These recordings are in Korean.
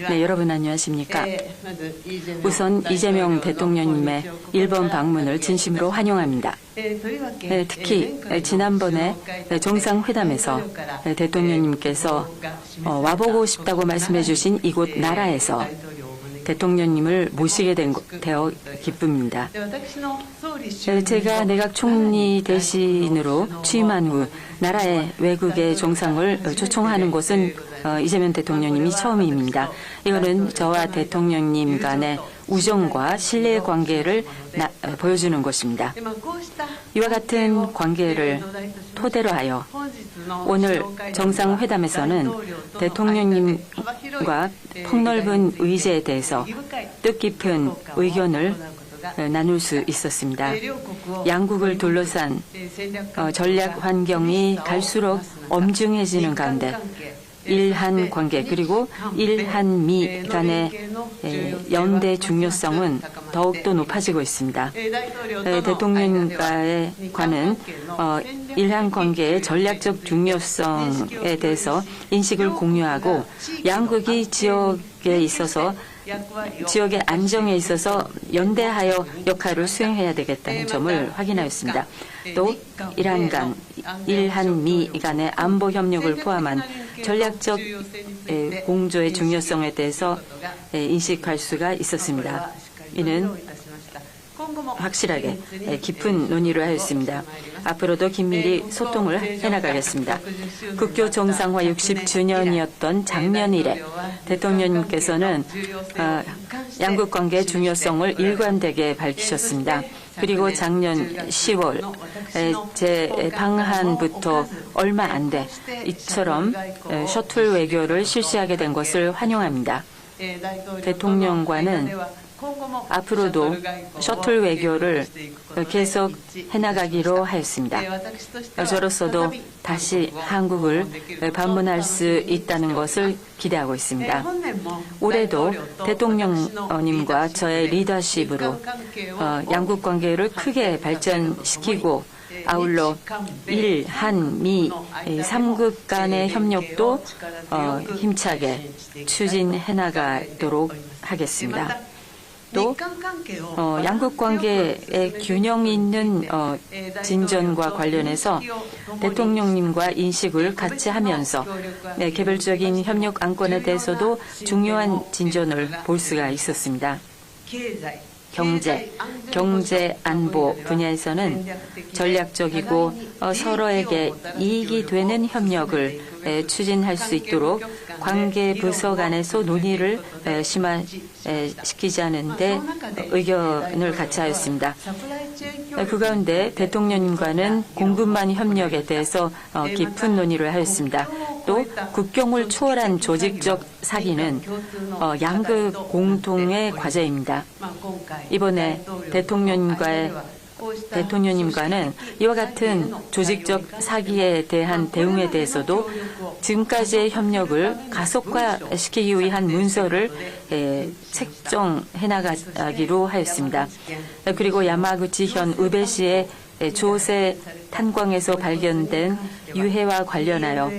네, 여러분 안녕하십니까? 우선 이재명 대통령님의 일본 방문을 진심으로 환영합니다. 네, 특히 지난번에 정상회담에서 대통령님께서 와보고 싶다고 말씀해 주신 이곳 나라에서 대통령님을 모시게 되어 기쁩니다. 제가 내각 총리 대신으로 취임한 후 나라의 외국의 정상을 초청하는 것은 이재명 대통령님이 처음입니다. 이거는 저와 대통령님 간의 우정과 신뢰의 관계를 보여주는 것입니다. 이와 같은 관계를 토대로 하여 오늘 정상회담에서는 대통령님과 폭넓은 의제에 대해서 뜻깊은 의견을 나눌 수 있었습니다. 양국을 둘러싼 전략 환경이 갈수록 엄중해지는 가운데 일한 관계 그리고 일한미 간의 연대 중요성은 더욱더 높아지고 있습니다. 대통령과의 관은 일한 관계의 전략적 중요성에 대해서 인식을 공유하고 양국이 지역의 안정에 있어서 연대하여 역할을 수행해야 되겠다는 점을 확인하였습니다. 또 이란 간, 일한미 간의 안보 협력을 포함한 전략적 공조의 중요성에 대해서 인식할 수가 있었습니다. 이는 확실하게 깊은 논의를 하였습니다. 앞으로도 긴밀히 소통을 해나가겠습니다. 국교 정상화 60주년이었던 작년 이래 대통령님께서는 양국 관계의 중요성을 일관되게 밝히셨습니다. 그리고 작년 10월 제 방한부터 얼마 안 돼 이처럼 셔틀 외교를 실시하게 된 것을 환영합니다. 대통령과는 앞으로도 셔틀 외교를 계속 해나가기로 하였습니다. 저로서도 다시 한국을 방문할 수 있다는 것을 기대하고 있습니다. 올해도 대통령님과 저의 리더십으로 양국 관계를 크게 발전시키고 아울러 일, 한, 미 3국 간의 협력도 힘차게 추진해 나가도록 하겠습니다. 또 양국 관계의 균형 있는 진전과 관련해서 대통령님과 인식을 같이 하면서 개별적인 협력 안건에 대해서도 중요한 진전을 볼 수가 있었습니다. 경제 안보 분야에서는 전략적이고 서로에게 이익이 되는 협력을 추진할 수 있도록 관계 부서 간에서 논의를 심화시키자는 데 의견을 같이 하였습니다. 그 가운데 대통령님과는 공급망 협력에 대해서 깊은 논의를 하였습니다. 또 국경을 초월한 조직적 사기는 양국 공통의 과제입니다. 이번에 대통령님과는 이와 같은 조직적 사기에 대한 대응에 대해서도 지금까지의 협력을 가속화시키기 위한 문서를 책정해 나가기로 하였습니다. 그리고 야마구치현 우베시의 조세 탄광에서 발견된 유해와 관련하여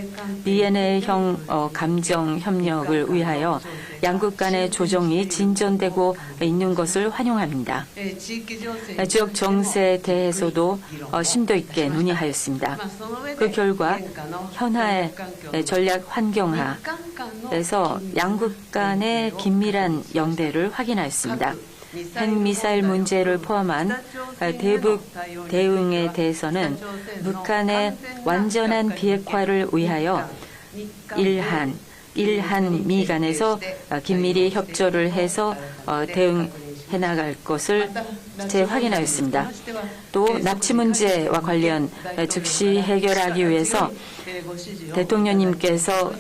BNA형 감정 협력을 위하여 양국 간의 조정이 진전되고 있는 것을 환영합니다. 지역 정세에 대해서도 심도 있게 논의하였습니다. 그 결과 현하의 전략 환경하에서 양국 간의 긴밀한 연대를 확인하였습니다. 핵미사일 문제를 포함한 대북 대응에 대해서는 북한의 완전한 비핵화를 위하여 일한미 간에서 긴밀히 협조를 해서 대응해 나갈 것을 재확인하였습니다. 또 납치 문제와 관련 즉시 해결하기 위해서 대통령님께서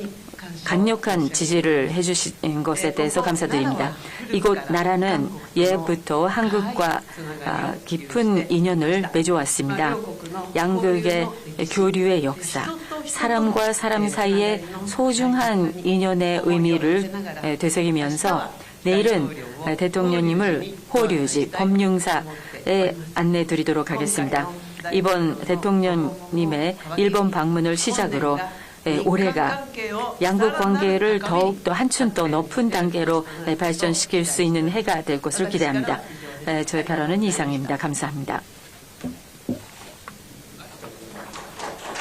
강력한 지지를 해주신 것에 대해서 감사드립니다. 이곳 나라는 예부터 한국과 깊은 인연을 맺어왔습니다. 양국의 교류의 역사, 사람과 사람 사이의 소중한 인연의 의미를 되새기면서 내일은 대통령님을 호류지 법융사에 안내 드리도록 하겠습니다. 이번 대통령님의 일본 방문을 시작으로 올해가 양국 관계를 더욱더 한층 더 높은 단계로 발전시킬 수 있는 해가 될 것을 기대합니다. 저의 발언은 이상입니다. 감사합니다.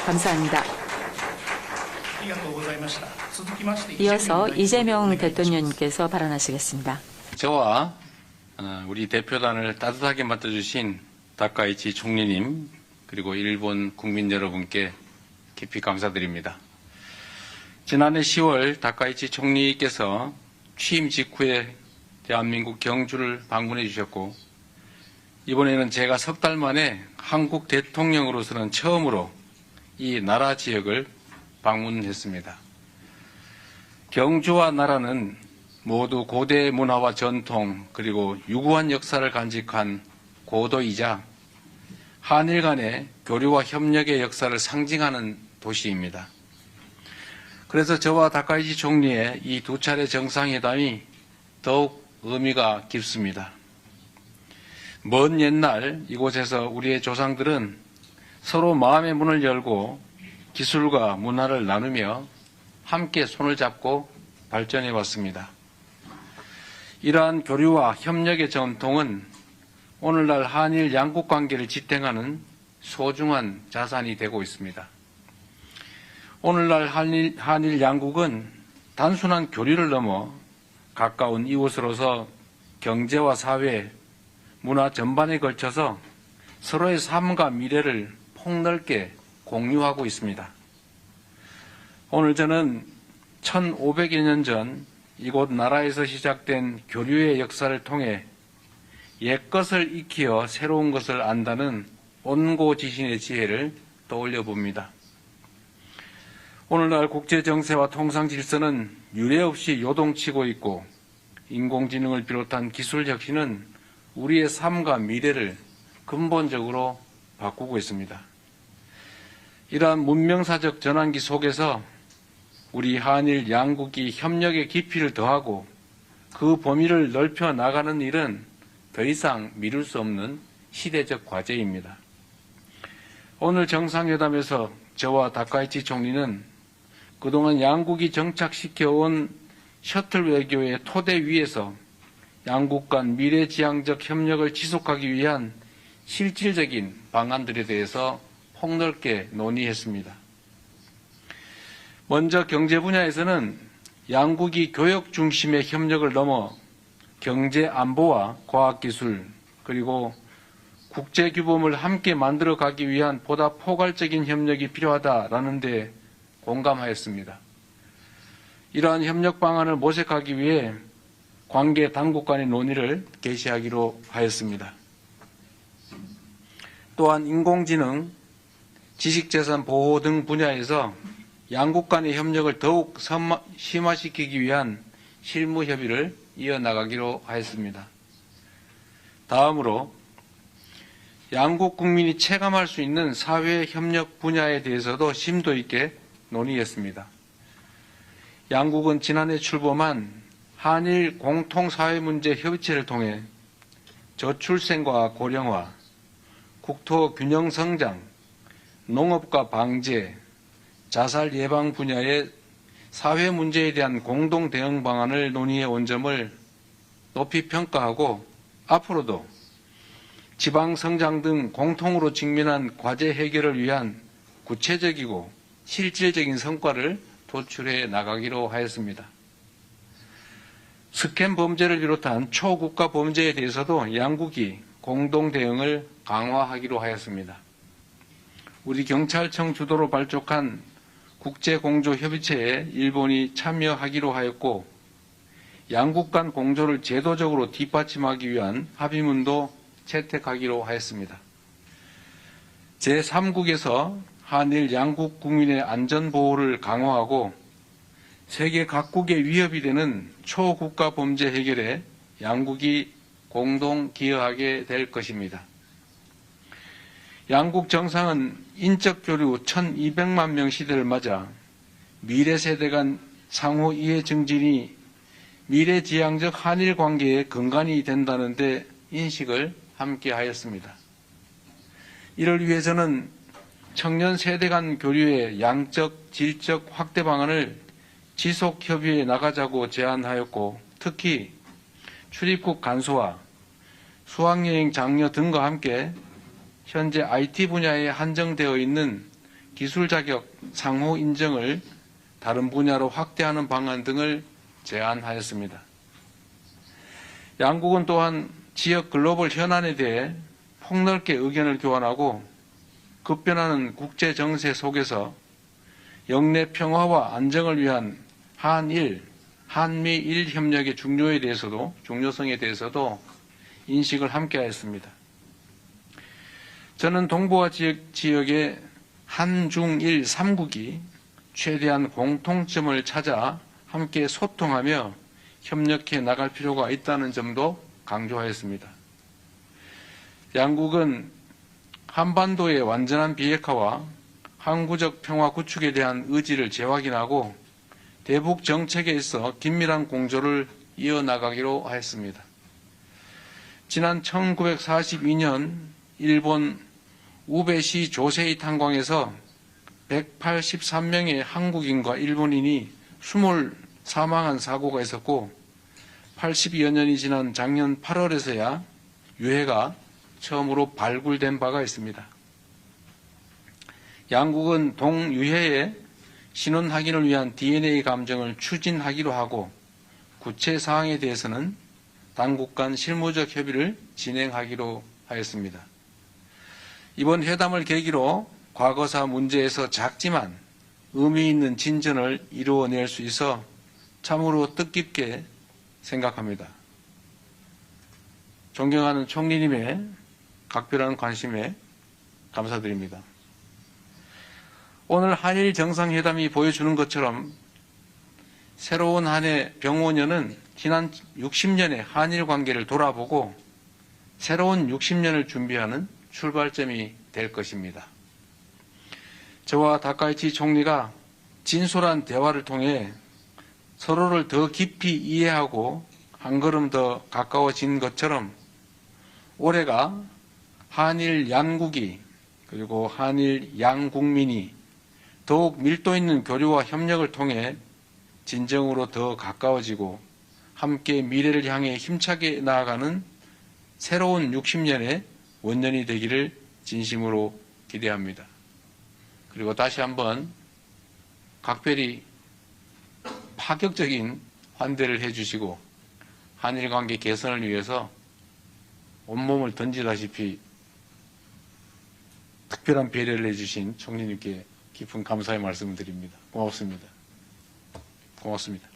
감사합니다. 이어서 이재명 대통령님께서 발언하시겠습니다. 저와 우리 대표단을 따뜻하게 맡아주신 다카이치 총리님 그리고 일본 국민 여러분께 깊이 감사드립니다. 지난해 10월 다카이치 총리께서 취임 직후에 대한민국 경주를 방문해 주셨고 이번에는 제가 석 달 만에 한국 대통령으로서는 처음으로 이 나라 지역을 방문했습니다. 경주와 나라는 모두 고대 문화와 전통 그리고 유구한 역사를 간직한 고도이자 한일 간의 교류와 협력의 역사를 상징하는 도시입니다. 그래서 저와 다카이치 총리의 이 두 차례 정상회담이 더욱 의미가 깊습니다. 먼 옛날 이곳에서 우리의 조상들은 서로 마음의 문을 열고 기술과 문화를 나누며 함께 손을 잡고 발전해 왔습니다. 이러한 교류와 협력의 전통은 오늘날 한일 양국 관계를 지탱하는 소중한 자산이 되고 있습니다. 오늘날 한일 양국은 단순한 교류를 넘어 가까운 이웃으로서 경제와 사회, 문화 전반에 걸쳐서 서로의 삶과 미래를 폭넓게 공유하고 있습니다. 오늘 저는 1500여 년 전 이곳 나라에서 시작된 교류의 역사를 통해 옛것을 익히어 새로운 것을 안다는 온고지신의 지혜를 떠올려 봅니다. 오늘날 국제 정세와 통상 질서는 유례없이 요동치고 있고 인공지능을 비롯한 기술 혁신은 우리의 삶과 미래를 근본적으로 바꾸고 있습니다. 이러한 문명사적 전환기 속에서 우리 한일 양국이 협력의 깊이를 더하고 그 범위를 넓혀 나가는 일은 더 이상 미룰 수 없는 시대적 과제입니다. 오늘 정상회담에서 저와 다카이치 총리는 그동안 양국이 정착시켜온 셔틀 외교의 토대 위에서 양국 간 미래지향적 협력을 지속하기 위한 실질적인 방안들에 대해서 폭넓게 논의했습니다. 먼저 경제 분야에서는 양국이 교역 중심의 협력을 넘어 경제 안보와 과학기술 그리고 국제규범을 함께 만들어 가기 위한 보다 포괄적인 협력이 필요하다라는 데 공감하였습니다. 이러한 협력 방안을 모색하기 위해 관계 당국 간의 논의를 개시하기로 하였습니다. 또한 인공지능, 지식재산 보호 등 분야에서 양국 간의 협력을 더욱 심화시키기 위한 실무 협의를 이어나가기로 하였습니다. 다음으로 양국 국민이 체감할 수 있는 사회 협력 분야에 대해서도 심도 있게 논의했습니다. 양국은 지난해 출범한 한일 공통사회문제 협의체를 통해 저출생과 고령화, 국토 균형 성장, 농업과 방제, 자살 예방 분야의 사회 문제에 대한 공동 대응 방안을 논의해 온 점을 높이 평가하고 앞으로도 지방 성장 등 공통으로 직면한 과제 해결을 위한 구체적이고 실질적인 성과를 도출해 나가기로 하였습니다. 스캔 범죄를 비롯한 초국가 범죄에 대해서도 양국이 공동 대응을 강화하기로 하였습니다. 우리 경찰청 주도로 발족한 국제공조협의체에 일본이 참여하기로 하였고 양국 간 공조를 제도적으로 뒷받침하기 위한 합의문도 채택하기로 하였습니다. 제3국에서 한일 양국 국민의 안전보호를 강화하고 세계 각국의 위협이 되는 초국가 범죄 해결에 양국이 공동 기여하게 될 것입니다. 양국 정상은 인적 교류 1200만 명 시대를 맞아 미래 세대 간 상호 이해 증진이 미래지향적 한일 관계의 근간이 된다는 데 인식을 함께 하였습니다. 이를 위해서는 청년 세대 간 교류의 양적, 질적 확대 방안을 지속 협의해 나가자고 제안하였고, 특히 출입국 간소화, 수학여행 장려 등과 함께 현재 IT 분야에 한정되어 있는 기술 자격 상호 인정을 다른 분야로 확대하는 방안 등을 제안하였습니다. 양국은 또한 지역 글로벌 현안에 대해 폭넓게 의견을 교환하고 급변하는 국제 정세 속에서 영내 평화와 안정을 위한 한일, 한미일 협력의 중요성에 대해서도 인식을 함께하였습니다. 저는 동북아 지역의 한중일 3국이 최대한 공통점을 찾아 함께 소통하며 협력해 나갈 필요가 있다는 점도 강조하였습니다. 양국은 한반도의 완전한 비핵화와 항구적 평화 구축에 대한 의지를 재확인하고 대북 정책에 있어 긴밀한 공조를 이어나가기로 하였습니다. 지난 1942년 일본 우베시 조세이 탄광에서 183명의 한국인과 일본인이 숨을 사망한 사고가 있었고 80여 년이 지난 작년 8월에서야 유해가 처음으로 발굴된 바가 있습니다. 양국은 동유해의 신원 확인을 위한 DNA 감정을 추진하기로 하고 구체 사항에 대해서는 당국 간 실무적 협의를 진행하기로 하였습니다. 이번 회담을 계기로 과거사 문제에서 작지만 의미 있는 진전을 이루어낼 수 있어 참으로 뜻깊게 생각합니다. 존경하는 총리님의 각별한 관심에 감사드립니다. 오늘 한일 정상회담이 보여주는 것처럼 새로운 한 해 병오년은 지난 60년의 한일 관계를 돌아보고 새로운 60년을 준비하는 출발점이 될 것입니다. 저와 다카이치 총리가 진솔한 대화를 통해 서로를 더 깊이 이해하고 한 걸음 더 가까워진 것처럼 올해가 한일 양국이 그리고 한일 양국민이 더욱 밀도 있는 교류와 협력을 통해 진정으로 더 가까워지고 함께 미래를 향해 힘차게 나아가는 새로운 60년의 원년이 되기를 진심으로 기대합니다. 그리고 다시 한번 각별히 파격적인 환대를 해주시고 한일 관계 개선을 위해서 온몸을 던지다시피 특별한 배려를 해주신 총리님께 깊은 감사의 말씀을 드립니다. 고맙습니다. 고맙습니다.